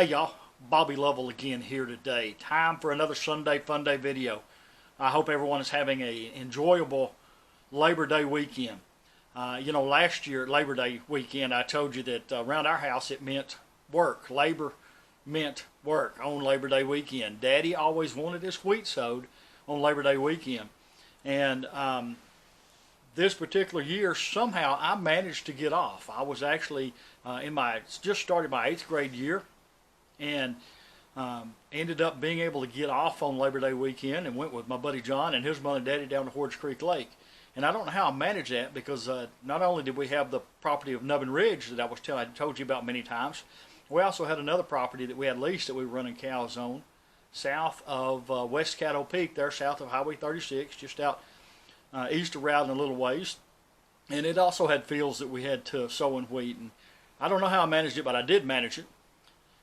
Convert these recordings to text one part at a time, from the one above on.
Hey y'all, Bobby Lovell again here today. Time for another Sunday Funday video. I hope everyone is having an enjoyable Labor Day weekend. Last year Labor Day weekend I told you that around our house it meant work. Labor meant work on Labor Day weekend. Daddy always wanted his wheat sowed on Labor Day weekend. And this particular year, somehow I managed to get off. I was actually just started my 8th grade year, and ended up being able to get off on Labor Day weekend and went with my buddy John and his mom and daddy down to Horge Creek Lake. And I don't know how I managed that, because not only did we have the property of Nubbin Ridge that I told you about many times, we also had another property that we had leased that we were running cows on south of West Caddo Peak, there south of Highway 36, just out east of Rowden a little ways. And it also had fields that we had to sow in wheat. And I don't know how I managed it, but I did manage it.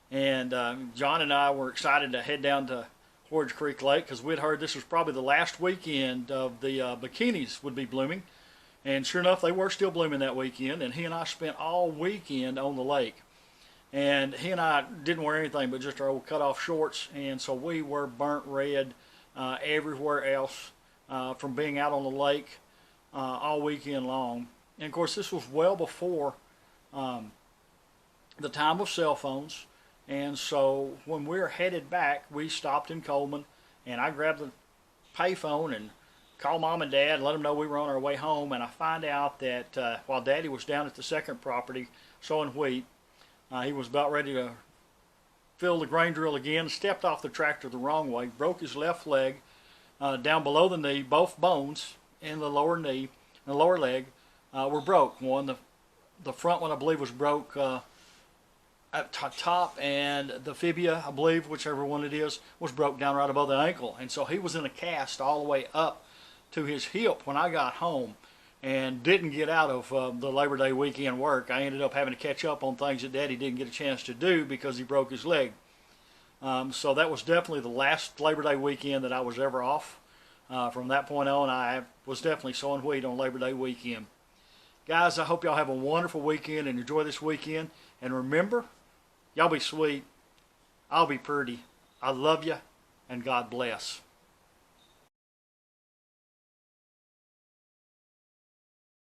And John and I were excited to head down to Horge Creek Lake, because we'd heard this was probably the last weekend of the bikinis would be blooming. And sure enough, they were still blooming that weekend, and he and I spent all weekend on the lake. And he and I didn't wear anything but just our old cut-off shorts, and so we were burnt red everywhere else from being out on the lake all weekend long. And of course, this was well before the time of cell phones. And so when we were headed back, we stopped in Coleman, and I grabbed the payphone and called Mom and Dad and let them know we were on our way home. And I find out that while Daddy was down at the second property sowing wheat, he was about ready to fill the grain drill again, stepped off the tractor the wrong way, broke his left leg down below the knee. Both bones in the lower knee and the lower leg were broke. The front one, I believe, was broke at top, and the fibia, I believe, whichever one it is, was broke down right above the ankle. And so he was in a cast all the way up to his hip when I got home, and didn't get out of the Labor Day weekend work. I ended up having to catch up on things that Daddy didn't get a chance to do because he broke his leg. So that was definitely the last Labor Day weekend that I was ever off. From that point on, I was definitely sowing wheat on Labor Day weekend. Guys, I hope y'all have a wonderful weekend and enjoy this weekend. And remember, y'all be sweet, I'll be pretty. I love you, and God bless.